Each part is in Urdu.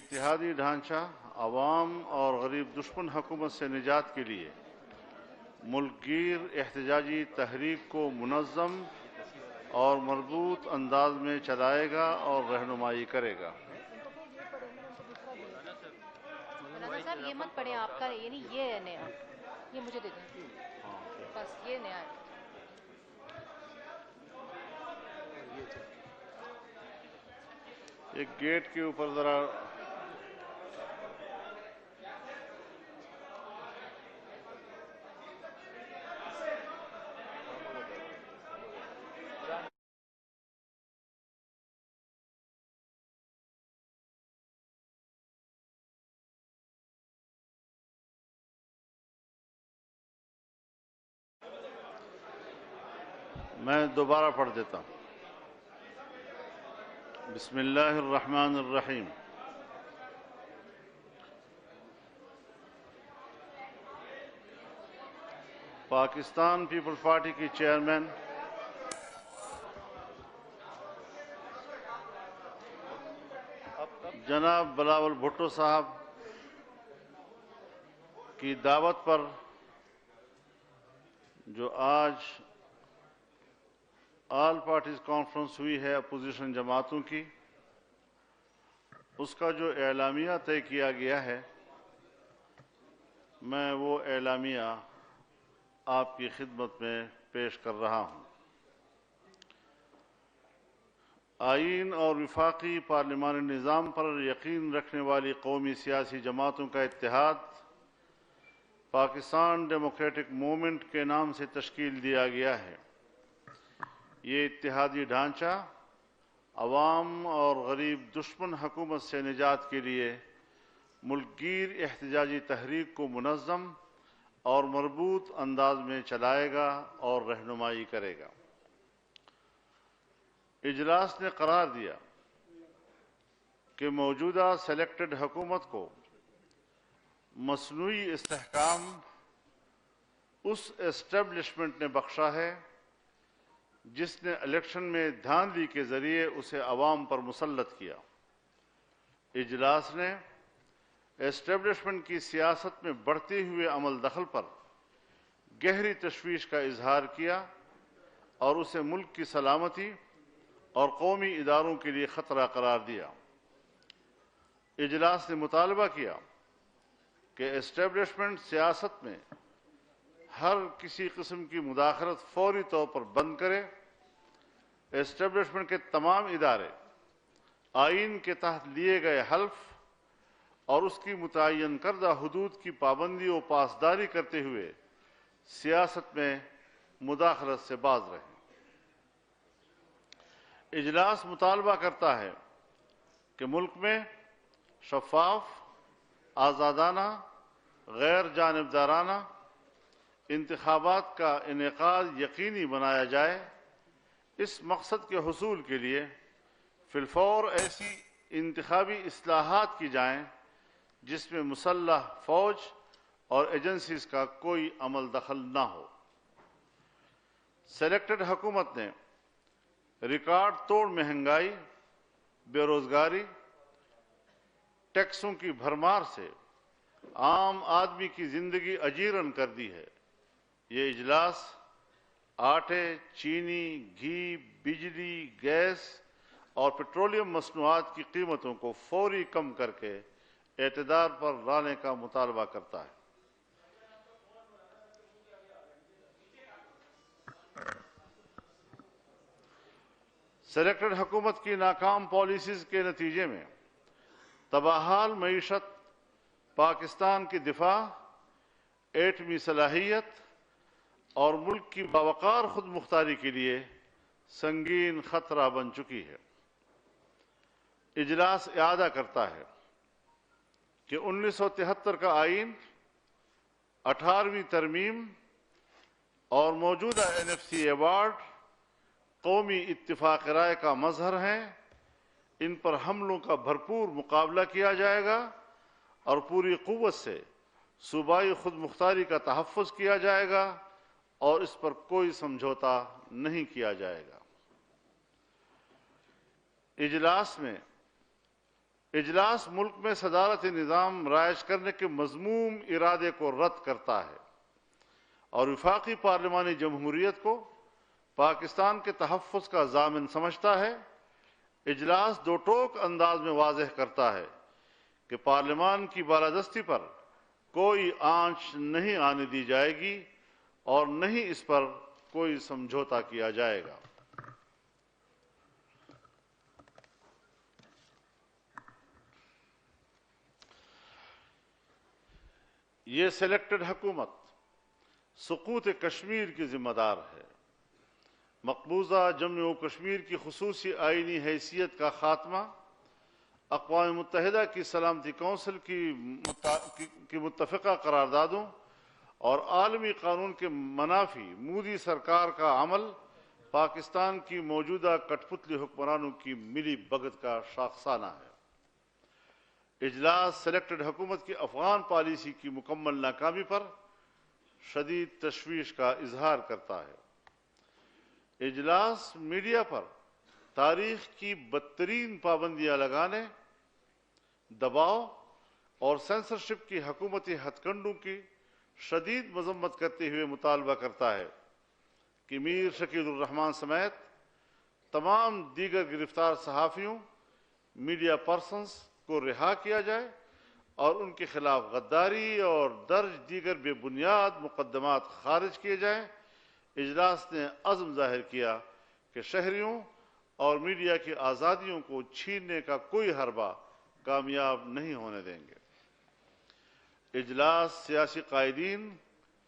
اتحادی ڈھانچہ عوام اور غریب دشمن حکومت سے نجات کے لیے ملک گیر احتجاجی تحریک کو منظم اور مربوط انداز میں چلائے گا اور رہنمائی کرے گا۔ مولانا صاحب یہ مت پڑھیں، آپ کا یہ نہیں، یہ ہے نیا، یہ مجھے دے دیں بس، یہ نیا ہے۔ ایک گیٹ کے اوپر ذرا میں دوبارہ پڑھ دیتا ہوں۔ بسم اللہ الرحمن الرحیم۔ پاکستان پیپلز پارٹی کی چیئرمین جناب بلاول بھٹو صاحب کی دعوت پر جو آج آل پارٹیز کانفرنس ہوئی ہے اپوزیشن جماعتوں کی، اس کا جو اعلامیہ طے کیا گیا ہے، میں وہ اعلامیہ آپ کی خدمت میں پیش کر رہا ہوں۔ آئین اور وفاقی پارلیمانی نظام پر یقین رکھنے والی قومی سیاسی جماعتوں کا اتحاد پاکستان ڈیموکریٹک موومنٹ کے نام سے تشکیل دیا گیا ہے۔ یہ اتحادی ڈھانچہ عوام اور غریب دشمن حکومت سے نجات کے لیے ملک گیر احتجاجی تحریک کو منظم اور مربوط انداز میں چلائے گا اور رہنمائی کرے گا۔ اجلاس نے قرار دیا کہ موجودہ سلیکٹڈ حکومت کو مصنوعی استحکام اس اسٹیبلشمنٹ نے بخشا ہے جس نے الیکشن میں دھاندلی کے ذریعے اسے عوام پر مسلط کیا۔ اجلاس نے اسٹیبلشمنٹ کی سیاست میں بڑھتے ہوئے عمل دخل پر گہری تشویش کا اظہار کیا اور اسے ملک کی سلامتی اور قومی اداروں کے لیے خطرہ قرار دیا۔ اجلاس نے مطالبہ کیا کہ اسٹیبلشمنٹ سیاست میں ہر کسی قسم کی مداخلت فوری طور پر بند کرے۔ اسٹیبلشمنٹ کے تمام ادارے آئین کے تحت لیے گئے حلف اور اس کی متعین کردہ حدود کی پابندی و پاسداری کرتے ہوئے سیاست میں مداخلت سے باز رہیں۔ اجلاس مطالبہ کرتا ہے کہ ملک میں شفاف، آزادانہ، غیر جانبدارانہ انتخابات کا انعقاد یقینی بنایا جائے۔ اس مقصد کے حصول کے لیے فی الفور ایسی انتخابی اصلاحات کی جائیں جس میں مسلح فوج اور ایجنسیز کا کوئی عمل دخل نہ ہو۔ سلیکٹڈ حکومت نے ریکارڈ توڑ مہنگائی، بے روزگاری، ٹیکسوں کی بھرمار سے عام آدمی کی زندگی اجیرن کر دی ہے۔ یہ اجلاس آٹے، چینی، گھی، بجلی، گیس اور پیٹرولیم مصنوعات کی قیمتوں کو فوری کم کر کے اعتدال پر لانے کا مطالبہ کرتا ہے۔ سلیکٹڈ حکومت کی ناکام پالیسیز کے نتیجے میں تباہال معیشت، پاکستان کی دفاع، ایٹمی صلاحیت اور ملک کی باوقار خود مختاری کے لیے سنگین خطرہ بن چکی ہے۔ اجلاس اعادہ کرتا ہے کہ 1973 کا آئین، 18ویں ترمیم اور موجودہ NFC ایوارڈ قومی اتفاق رائے کا مظہر ہیں۔ ان پر حملوں کا بھرپور مقابلہ کیا جائے گا اور پوری قوت سے صوبائی خود مختاری کا تحفظ کیا جائے گا اور اس پر کوئی سمجھوتا نہیں کیا جائے گا۔ اجلاس میں اجلاس ملک میں صدارتی نظام رائج کرنے کے مذموم ارادے کو رد کرتا ہے اور وفاقی پارلیمانی جمہوریت کو پاکستان کے تحفظ کا ضامن سمجھتا ہے۔ اجلاس دو ٹوک انداز میں واضح کرتا ہے کہ پارلیمان کی بالادستی پر کوئی آنچ نہیں آنے دی جائے گی اور نہ ہی اس پر کوئی سمجھوتا کیا جائے گا۔ یہ سلیکٹڈ حکومت سقوط کشمیر کی ذمہ دار ہے۔ مقبوضہ جموں و کشمیر کی خصوصی آئینی حیثیت کا خاتمہ، اقوام متحدہ کی سلامتی کونسل کی متفقہ قراردادوں اور عالمی قانون کے منافی مودی سرکار کا عمل پاکستان کی موجودہ کٹ پتلی حکمرانوں کی ملی بھگت کا شاخسانہ ہے۔ اجلاس سلیکٹڈ حکومت کی افغان پالیسی کی مکمل ناکامی پر شدید تشویش کا اظہار کرتا ہے۔ اجلاس میڈیا پر تاریخ کی بدترین پابندیاں لگانے، دباؤ اور سینسرشپ کی حکومتی ہتھ کنڈوں کی شدید مذمت کرتے ہوئے مطالبہ کرتا ہے کہ میر شکیل الرحمان سمیت تمام دیگر گرفتار صحافیوں، میڈیا پرسنز کو رہا کیا جائے اور ان کے خلاف غداری اور درج دیگر بے بنیاد مقدمات خارج کیے جائیں۔ اجلاس نے عزم ظاہر کیا کہ شہریوں اور میڈیا کی آزادیوں کو چھیننے کا کوئی حربہ کامیاب نہیں ہونے دیں گے۔ اجلاس سیاسی قائدین،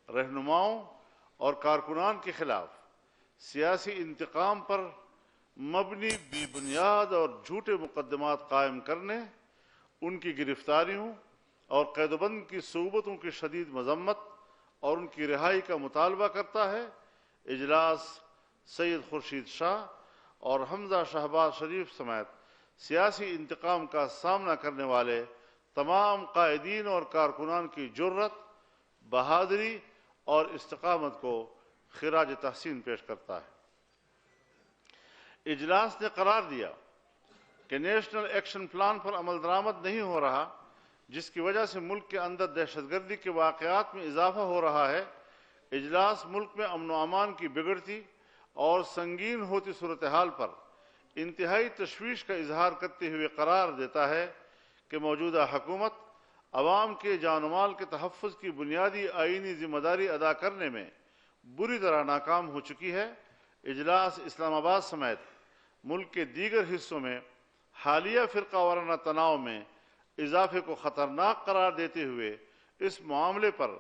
رہنماؤں اور کارکنان کے خلاف سیاسی انتقام پر مبنی بے بنیاد اور جھوٹے مقدمات قائم کرنے، ان کی گرفتاریوں اور قید و بند کی صعوبتوں کی شدید مذمت اور ان کی رہائی کا مطالبہ کرتا ہے۔ اجلاس سید خورشید شاہ اور حمزہ شہباز شریف سمیت سیاسی انتقام کا سامنا کرنے والے تمام قائدین اور کارکنان کی جرت، بہادری اور استقامت کو خراج تحسین پیش کرتا ہے۔ اجلاس نے قرار دیا کہ نیشنل ایکشن پلان پر عمل درآمد نہیں ہو رہا، جس کی وجہ سے ملک کے اندر دہشت گردی کے واقعات میں اضافہ ہو رہا ہے۔ اجلاس ملک میں امن و امان کی بگڑتی اور سنگین ہوتی صورتحال پر انتہائی تشویش کا اظہار کرتے ہوئے قرار دیتا ہے کہ موجودہ حکومت عوام کے جان و مال کے تحفظ کی بنیادی آئینی ذمہ داری ادا کرنے میں بری طرح ناکام ہو چکی ہے۔ اجلاس اسلام آباد سمیت ملک کے دیگر حصوں میں حالیہ فرقہ وارانہ تناؤ میں اضافے کو خطرناک قرار دیتے ہوئے اس معاملے پر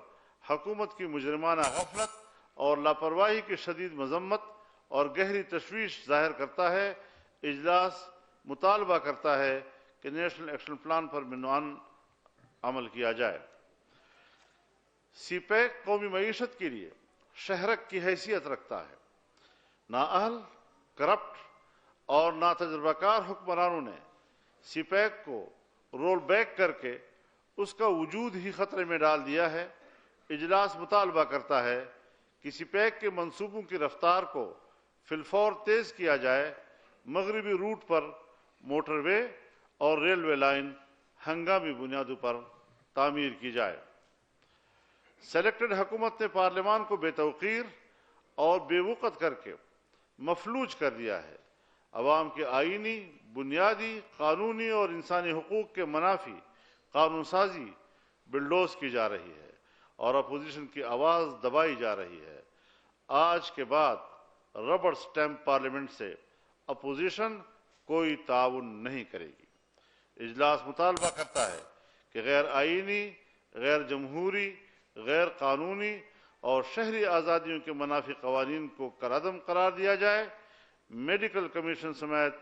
حکومت کی مجرمانہ غفلت اور لاپرواہی کی شدید مذمت اور گہری تشویش ظاہر کرتا ہے۔ اجلاس مطالبہ کرتا ہے کہ نیشنل ایکشن پلان پر منوان عمل کیا جائے۔ سی پیک قومی معیشت کے لیے شہرک کی حیثیت رکھتا ہے۔ نااہل، کرپٹ اور ناتجربہ کار حکمرانوں نے سی پیک کو رول بیک کر کے اس کا وجود ہی خطرے میں ڈال دیا ہے۔ اجلاس مطالبہ کرتا ہے کہ سی پیک کے منصوبوں کی رفتار کو فی الفور تیز کیا جائے، مغربی روٹ پر موٹر وے اور ریلوے لائن ہنگامی بنیادوں پر تعمیر کی جائے۔ سلیکٹڈ حکومت نے پارلیمان کو بے توقیر اور بے وقت کر کے مفلوج کر دیا ہے۔ عوام کے آئینی، بنیادی، قانونی اور انسانی حقوق کے منافی قانون سازی بلڈوز کی جا رہی ہے اور اپوزیشن کی آواز دبائی جا رہی ہے۔ آج کے بعد ربڑ سٹیمپ پارلیمنٹ سے اپوزیشن کوئی تعاون نہیں کرے گی۔ اجلاس مطالبہ کرتا ہے کہ غیر آئینی، غیر جمہوری، غیر قانونی اور شہری آزادیوں کے منافی قوانین کو کالعدم قرار دیا جائے۔ میڈیکل کمیشن سمیت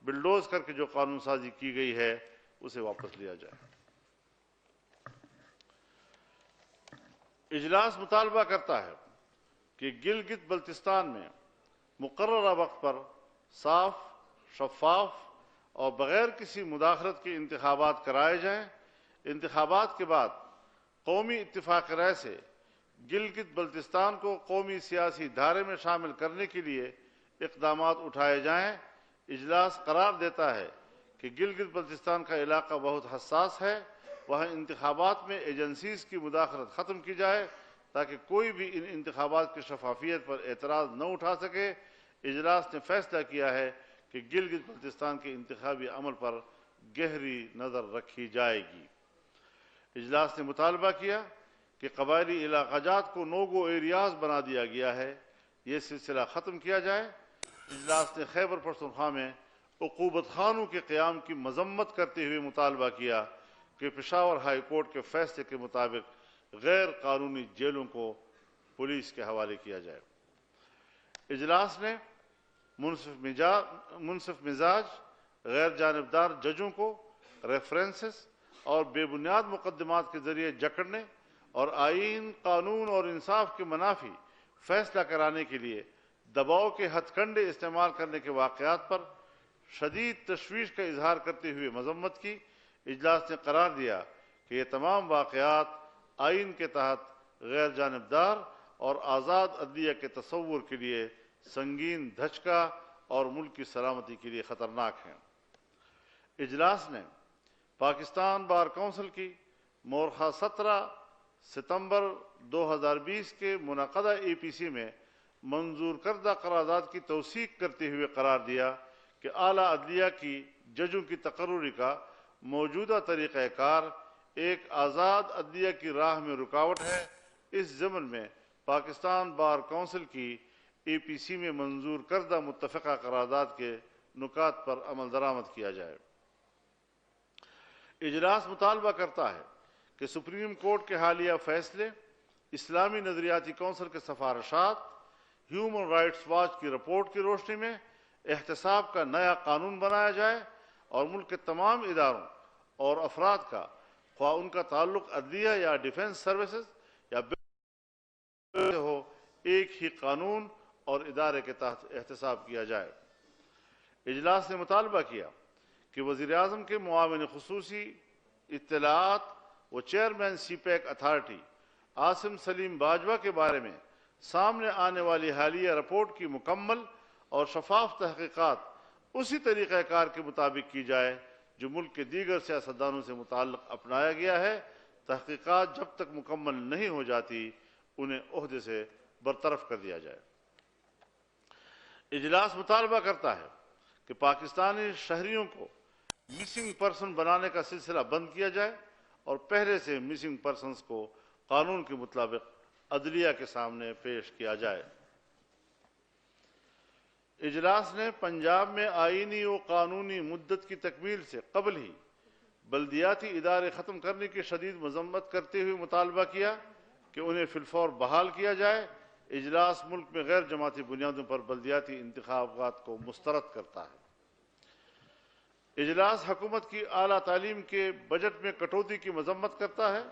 بلڈوز کر کے جو قانون سازی کی گئی ہے اسے واپس لیا جائے۔ اجلاس مطالبہ کرتا ہے کہ گلگت بلتستان میں مقررہ وقت پر صاف، شفاف اور بغیر کسی مداخلت کے انتخابات کرائے جائیں۔ انتخابات کے بعد قومی اتفاق رائے سے گلگت بلتستان کو قومی سیاسی دھارے میں شامل کرنے کے لیے اقدامات اٹھائے جائیں۔ اجلاس قرار دیتا ہے کہ گلگت بلتستان کا علاقہ بہت حساس ہے، وہاں انتخابات میں ایجنسیز کی مداخلت ختم کی جائے تاکہ کوئی بھی ان انتخابات کی شفافیت پر اعتراض نہ اٹھا سکے۔ اجلاس نے فیصلہ کیا ہے کہ گلگت بلتستان کے انتخابی عمل پر گہری نظر رکھی جائے گی۔ اجلاس نے مطالبہ کیا کہ قبائلی علاقہ جات کو نو گو ایریاز بنا دیا گیا ہے، یہ سلسلہ ختم کیا جائے۔ اجلاس نے خیبر پختونخوا میں عقوبت خانوں کے قیام کی مذمت کرتے ہوئے مطالبہ کیا کہ پشاور ہائی کورٹ کے فیصلے کے مطابق غیر قانونی جیلوں کو پولیس کے حوالے کیا جائے۔ اجلاس نے منصف مزاج غیر جانبدار ججوں کو ریفرنسز اور بے بنیاد مقدمات کے ذریعے جکڑنے اور آئین، قانون اور انصاف کے منافی فیصلہ کرانے کے لیے دباؤ کے ہتھ کنڈے استعمال کرنے کے واقعات پر شدید تشویش کا اظہار کرتے ہوئے مذمت کی۔ اجلاس نے قرار دیا کہ یہ تمام واقعات آئین کے تحت غیر جانبدار اور آزاد عدلیہ کے تصور کے لیے سنگین دھچکا اور ملک کی سلامتی کے لیے خطرناک ہیں۔ اجلاس نے پاکستان بار کونسل کی مورخہ 17 ستمبر 2020 کے منعقدہ APC میں منظور کردہ قرارداد کی توثیق کرتے ہوئے قرار دیا کہ اعلیٰ عدلیہ کی ججوں کی تقرری کا موجودہ طریقہ کار ایک آزاد عدلیہ کی راہ میں رکاوٹ ہے۔ اس ضمن میں پاکستان بار کونسل کی APC میں منظور کردہ متفقہ قرارداد کے نکات پر عمل درآمد کیا جائے۔ اجلاس مطالبہ کرتا ہے کہ سپریم کورٹ کے حالیہ فیصلے، اسلامی نظریاتی کونسل کے سفارشات، ہیومن رائٹس واچ کی رپورٹ کی روشنی میں احتساب کا نیا قانون بنایا جائے اور ملک کے تمام اداروں اور افراد کا، خواہ ان کا تعلق عدلیہ یا ڈیفنس سروسز یا ہو، ایک ہی قانون اور ادارے کے تحت احتساب کیا جائے۔ اجلاس نے مطالبہ کیا کہ وزیر اعظم کے معاون خصوصی اطلاعات و chairman CPAC authority Asim Saleem Bajwa کے بارے میں سامنے آنے والی حالیہ رپورٹ کی مکمل اور شفاف تحقیقات اسی طریقہ کار کے مطابق کی جائے جو ملک کے دیگر سیاستدانوں سے متعلق اپنایا گیا ہے۔ تحقیقات جب تک مکمل نہیں ہو جاتی انہیں عہدے سے برطرف کر دیا جائے۔ اجلاس مطالبہ کرتا ہے کہ پاکستانی شہریوں کو مسنگ پرسن بنانے کا سلسلہ بند کیا جائے اور پہلے سے مسنگ پرسنز کو قانون کے مطابق عدلیہ کے سامنے پیش کیا جائے۔ اجلاس نے پنجاب میں آئینی و قانونی مدت کی تکمیل سے قبل ہی بلدیاتی ادارے ختم کرنے کی شدید مذمت کرتے ہوئے مطالبہ کیا کہ انہیں فی الفور بحال کیا جائے۔ اجلاس ملک میں غیر جماعتی بنیادوں پر بلدیاتی انتخابات کو مسترد کرتا ہے۔ اجلاس حکومت کی اعلیٰ تعلیم کے بجٹ میں کٹوتی کی مذمت کرتا ہے۔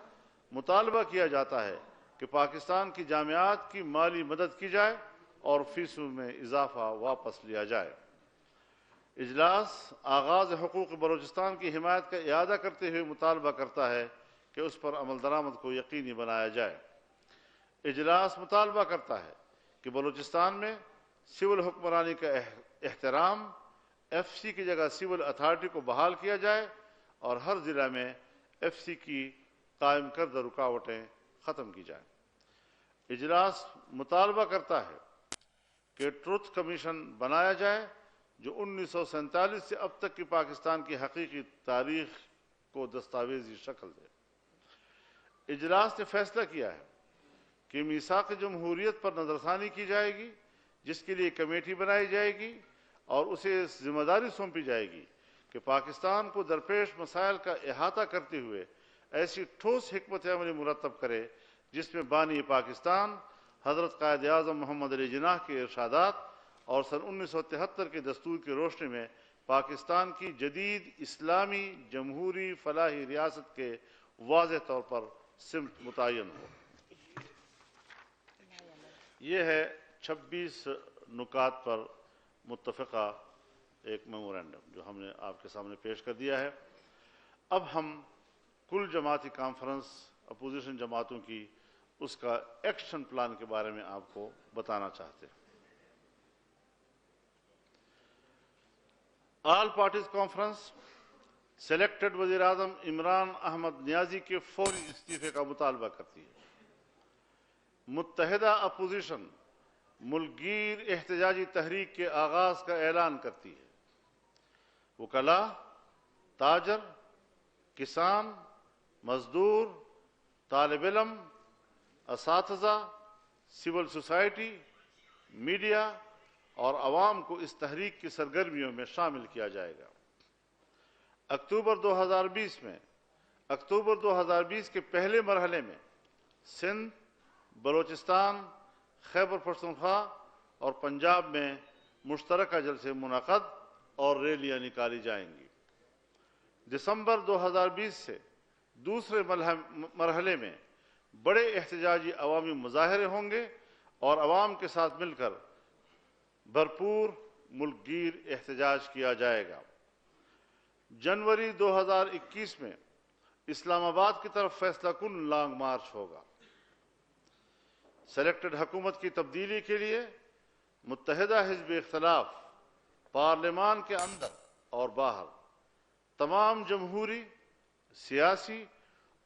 مطالبہ کیا جاتا ہے کہ پاکستان کی جامعات کی مالی مدد کی جائے اور فیسوں میں اضافہ واپس لیا جائے۔ اجلاس آغاز حقوق بلوچستان کی حمایت کا اعادہ کرتے ہوئے مطالبہ کرتا ہے کہ اس پر عمل درآمد کو یقینی بنایا جائے۔ اجلاس مطالبہ کرتا ہے کہ بلوچستان میں سول حکمرانی کا احترام، FC کی جگہ سول اتھارٹی کو بحال کیا جائے اور ہر ضلع میں FC کی قائم کردہ رکاوٹیں ختم کی جائیں۔ اجلاس مطالبہ کرتا ہے کہ ٹروتھ کمیشن بنایا جائے جو 1947 سے اب تک کی پاکستان کی حقیقی تاریخ کو دستاویزی شکل دے۔ اجلاس نے فیصلہ کیا ہے کہ میثاق جمہوریت پر نظر ثانی کی جائے گی، جس کے لیے کمیٹی بنائی جائے گی اور اسے ذمہ داری سونپی جائے گی کہ پاکستان کو درپیش مسائل کا احاطہ کرتے ہوئے ایسی ٹھوس حکمت عملی مرتب کرے جس میں بانی پاکستان حضرت قائد اعظم محمد علی جناح کے ارشادات اور سن 1973 کے دستور کی روشنی میں پاکستان کی جدید اسلامی جمہوری فلاحی ریاست کے واضح طور پر سمت متعین ہو۔ یہ ہے 26 نکات پر متفقہ ایک میمورنڈم جو ہم نے آپ کے سامنے پیش کر دیا ہے۔ اب ہم کل جماعتی کانفرنس اپوزیشن جماعتوں کی اس کا ایکشن پلان کے بارے میں آپ کو بتانا چاہتے ہیں۔ آل پارٹیز کانفرنس سلیکٹڈ وزیر اعظم عمران احمد نیازی کے فوری استعفے کا مطالبہ کرتی ہے۔ متحدہ اپوزیشن ملک گیر احتجاجی تحریک کے آغاز کا اعلان کرتی ہے۔ وکلاء، تاجر، کسان، مزدور، طالب علم، اساتذہ، سول سوسائٹی، میڈیا اور عوام کو اس تحریک کی سرگرمیوں میں شامل کیا جائے گا۔ اکتوبر 2020 کے پہلے مرحلے میں سندھ، بلوچستان، خیبر پختونخوا اور پنجاب میں مشترکہ جلسے منعقد اور ریلیاں نکالی جائیں گی۔ دسمبر 2020 سے دوسرے مرحلے میں بڑے احتجاجی عوامی مظاہرے ہوں گے اور عوام کے ساتھ مل کر بھرپور ملک گیر احتجاج کیا جائے گا۔ جنوری 2021 میں اسلام آباد کی طرف فیصلہ کن لانگ مارچ ہوگا۔ سلیکٹڈ حکومت کی تبدیلی کے لیے متحدہ حزب اختلاف پارلیمان کے اندر اور باہر تمام جمہوری، سیاسی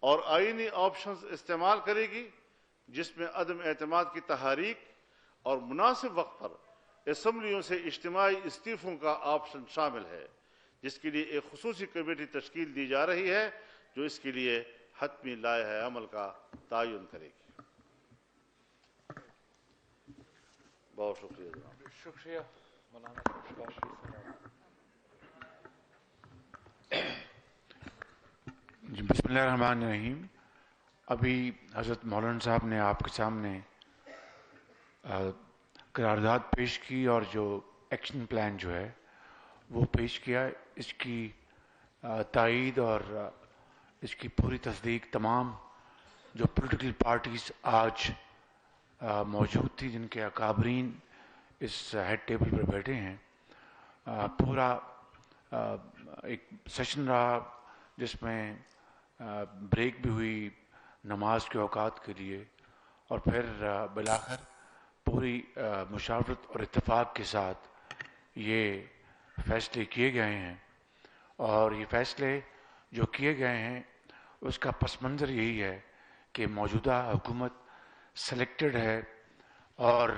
اور آئینی آپشنز استعمال کرے گی، جس میں عدم اعتماد کی تحریک اور مناسب وقت پر اسمبلیوں سے اجتماعی استعفوں کا آپشن شامل ہے، جس کے لیے ایک خصوصی کمیٹی تشکیل دی جا رہی ہے جو اس کے لیے حتمی لائحہ عمل کا تعین کرے گی۔ بہت شکریہ جناب۔ شکریہ مولانا جی، بسم اللہ الرحمن الرحیم۔ ابھی حضرت مولانا صاحب نے آپ کے سامنے قرارداد پیش کی اور جو ایکشن پلان جو ہے وہ پیش کیا۔ اس کی تائید اور اس کی پوری تصدیق تمام جو پولیٹیکل پارٹیز آج موجود تھی، جن کے اکابرین اس ہیڈ ٹیبل پر بیٹھے ہیں، پورا ایک سیشن رہا جس میں بریک بھی ہوئی نماز کے اوقات کے لیے، اور پھر بالآخر پوری مشاورت اور اتفاق کے ساتھ یہ فیصلے کیے گئے ہیں۔ اور یہ فیصلے جو کیے گئے ہیں اس کا پس منظر یہی ہے کہ موجودہ حکومت سلیکٹڈ ہے اور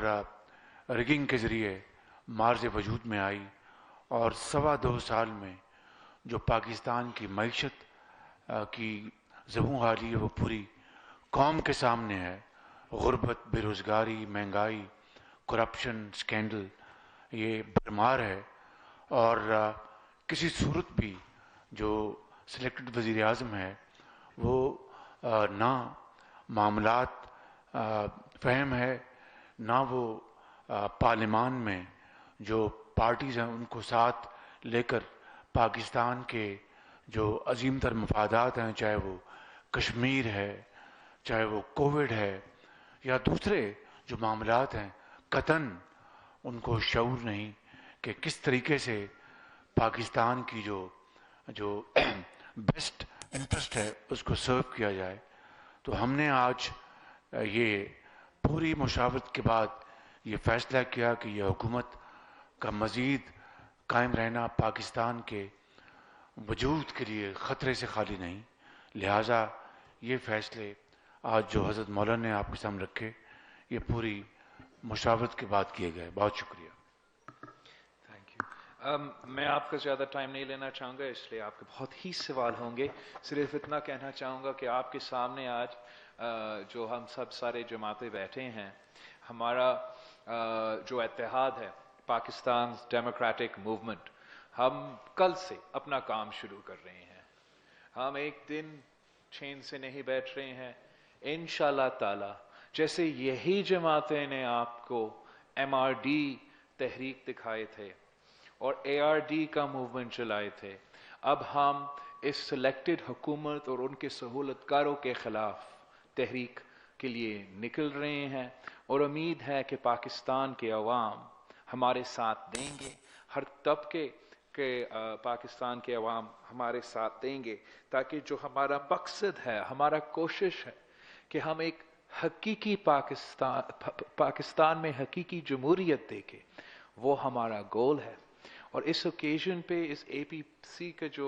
ریگنگ کے ذریعے مارز وجود میں آئی، اور 2.25 سال میں جو پاکستان کی معیشت کی زبوں حالی ہے وہ پوری قوم کے سامنے ہے۔ غربت، بے روزگاری، مہنگائی، کرپشن، سکینڈل یہ بھرمار ہے، اور کسی صورت بھی جو سلیکٹڈ وزیر اعظم ہے وہ نہ معاملات فہم ہے، نہ وہ پارلیمان میں جو پارٹیز ہیں ان کو ساتھ لے کر پاکستان کے جو عظیم تر مفادات ہیں، چاہے وہ کشمیر ہے، چاہے وہ کووڈ ہے یا دوسرے جو معاملات ہیں، قطعاً ان کو شعور نہیں کہ کس طریقے سے پاکستان کی جو بیسٹ انٹرسٹ ہے اس کو سرو کیا جائے۔ تو ہم نے آج یہ پوری مشاورت کے بعد یہ فیصلہ کیا کہ یہ حکومت کا مزید قائم رہنا پاکستان کے وجود کے لیے خطرے سے خالی نہیں، لہٰذا یہ فیصلے آج جو حضرت مولانا نے آپ کے سامنے رکھے یہ پوری مشاورت کے بعد کیے گئے۔ بہت شکریہ۔ میں آپ کا زیادہ ٹائم نہیں لینا چاہوں گا، اس لیے آپ کے بہت ہی سوال ہوں گے۔ صرف اتنا کہنا چاہوں گا کہ آپ کے سامنے آج جو ہم سب سارے جماعتیں بیٹھے ہیں، ہمارا جو اتحاد ہے پاکستان ڈیموکریٹک موومنٹ، ہم کل سے اپنا کام شروع کر رہے ہیں۔ ہم ایک دن چین سے نہیں بیٹھ رہے ہیں، انشاءاللہ تعالی جیسے یہی جماعتیں نے آپ کو MRD تحریک دکھائے تھے اور ARD کا موومنٹ چلائے تھے، اب ہم اس سلیکٹڈ حکومت اور ان کے سہولت کاروں کے خلاف تحریک کے لیے نکل رہے ہیں، اور امید ہے کہ پاکستان کے عوام ہمارے ساتھ دیں گے، ہر طبقے کے پاکستان کے عوام ہمارے ساتھ دیں گے، تاکہ جو ہمارا مقصد ہے، ہمارا کوشش ہے کہ ہم ایک حقیقی پاکستان میں حقیقی جمہوریت دیکھیں، وہ ہمارا گول ہے۔ اور اس اوکیزن پہ اس APC کا جو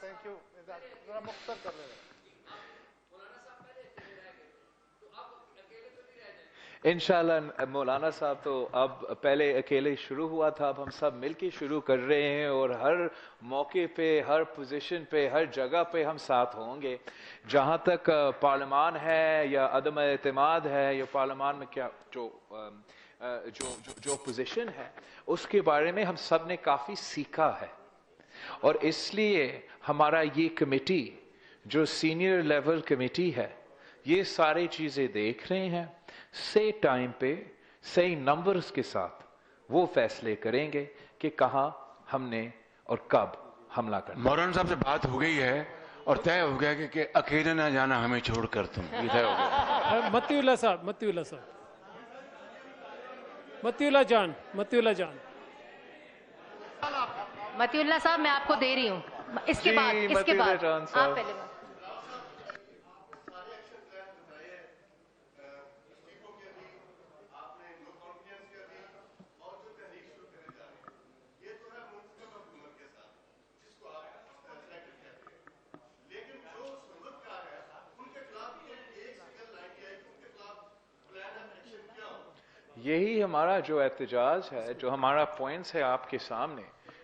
تھینک یو ذرا مختصر کر لیں. انشاءاللہ مولانا صاحب تو اب پہلے اکیلے شروع ہوا تھا، اب ہم سب مل کے شروع کر رہے ہیں اور ہر موقع پہ، ہر پوزیشن پہ، ہر جگہ پہ ہم ساتھ ہوں گے. جہاں تک پارلیمان ہے یا عدم اعتماد ہے یا پارلیمان میں کیا جو پوزیشن ہے اس کے بارے میں ہم سب نے کافی سیکھا ہے، اور اس لیے ہمارا یہ کمیٹی جو سینئر لیول کمیٹی ہے یہ ساری چیزیں دیکھ رہے ہیں، صحیح ٹائم پہ صحیح نمبرز کے ساتھ وہ فیصلے کریں گے کہ کہاں ہم نے اور کب حملہ کرنا. مولانا صاحب سے بات ہو گئی ہے اور طے ہو گیا کہ اکیلے نہ جانا ہمیں چھوڑ کر تم، یہ طے ہو گیا. متی اللہ صاحب، متی اللہ صاحب، متی اللہ جان، متی اللہ جان. متی اللہ صاحب میں آپ کو دے رہی ہوں اس کے بعد، اس کے بعد آپ پہلے بات. یہی ہمارا جو احتجاج ہے، جو ہمارا پوائنٹس ہے آپ کے سامنے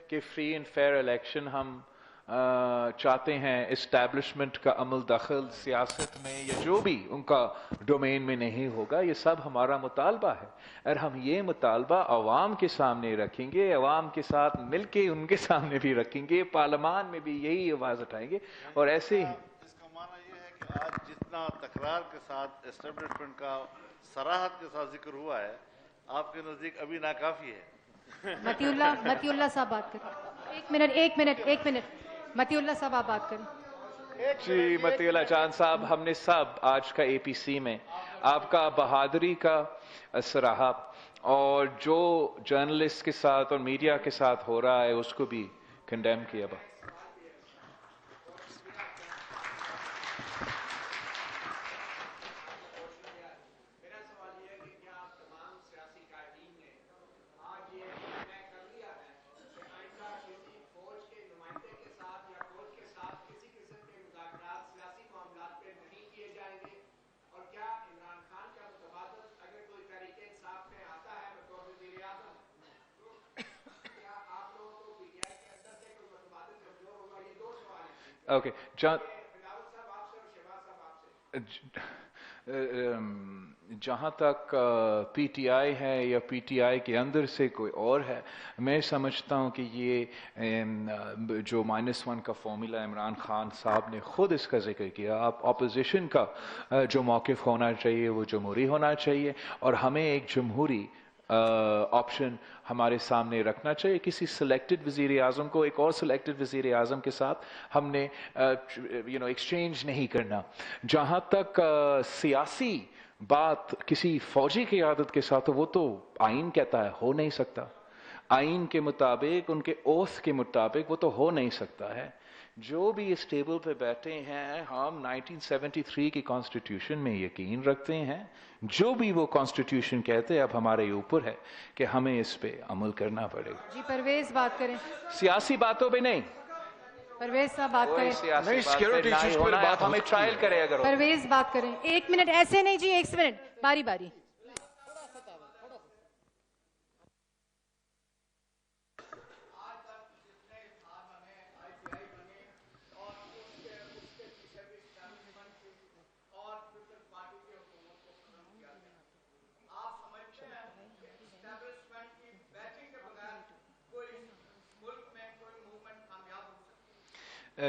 کہ فری اینڈ فیئر الیکشن ہم چاہتے ہیں، اسٹیبلشمنٹ کا عمل دخل سیاست میں یا جو بھی ان کا ڈومین میں نہیں ہوگا، یہ سب ہمارا مطالبہ ہے، اور ہم یہ مطالبہ عوام کے سامنے رکھیں گے، عوام کے ساتھ مل کے ان کے سامنے بھی رکھیں گے، پارلیمان میں بھی یہی آواز اٹھائیں گے. اور ایسے ہی اس کا معنی یہ ہے کہ آج جتنا تکرار کے ساتھ اسٹیبلشمنٹ کا صراحت کے ساتھ ذکر ہوا ہے آپ کے نزدیک ابھی ناکافی ہے. متی اللہ صاحب بات کریں. ایک منٹ متی اللہ صاحب آپ بات کریں. جی متی اللہ جان صاحب، ہم نے سب آج کا اے پی سی میں آپ کا بہادری کا سراہا، اور جو جرنلسٹ کے ساتھ اور میڈیا کے ساتھ ہو رہا ہے اس کو بھی کنڈیم کیا. اوکے، جہاں تک پی ٹی آئی ہے یا پی ٹی آئی کے اندر سے کوئی اور ہے، میں سمجھتا ہوں کہ یہ جو -1 کا فارمولا عمران خان صاحب نے خود اس کا ذکر کیا، آپ اپوزیشن کا جو موقف ہونا چاہیے وہ جمہوری ہونا چاہیے، اور ہمیں ایک جمہوری آپشن ہمارے سامنے رکھنا چاہیے. کسی سلیکٹڈ وزیر اعظم کو ایک اور سلیکٹڈ وزیر اعظم کے ساتھ ہم نے ایکسچینج نہیں کرنا. جہاں تک سیاسی بات کسی فوجی کی قیادت کے ساتھ، وہ تو آئین کہتا ہے ہو نہیں سکتا، آئین کے مطابق، ان کے اوتھ کے مطابق وہ تو ہو نہیں سکتا ہے. جو بھی اس ٹیبل پہ بیٹھے ہیں ہم 1973 کی کانسٹیٹیوشن میں یقین رکھتے ہیں، جو بھی وہ کانسٹیٹیوشن کہتے ہیں اب ہمارے اوپر ہے کہ ہمیں اس پہ عمل کرنا پڑے. جی پرویز بات کریں. سیاسی باتوں پہ نہیں، پرویز صاحب بات کریں. سیاسی سیکیورٹی ایشوز پہ بات ہمیں ٹرائل کرے. اگر پرویز بات کریں. 1 منٹ، ایسے نہیں جی، 1 منٹ، باری باری.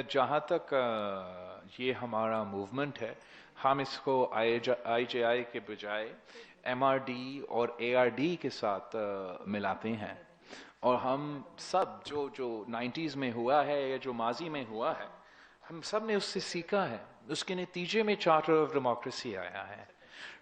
جہاں تک یہ ہمارا موومنٹ ہے، ہم اس کو آئی جے آئی کے بجائے ایم آر ڈی اور اے آر ڈی کے ساتھ ملاتے ہیں، اور ہم سب جو 90s میں ہوا ہے یا جو ماضی میں ہوا ہے، ہم سب نے اس سے سیکھا ہے. اس کے نتیجے میں چارٹر آف ڈیموکریسی آیا ہے.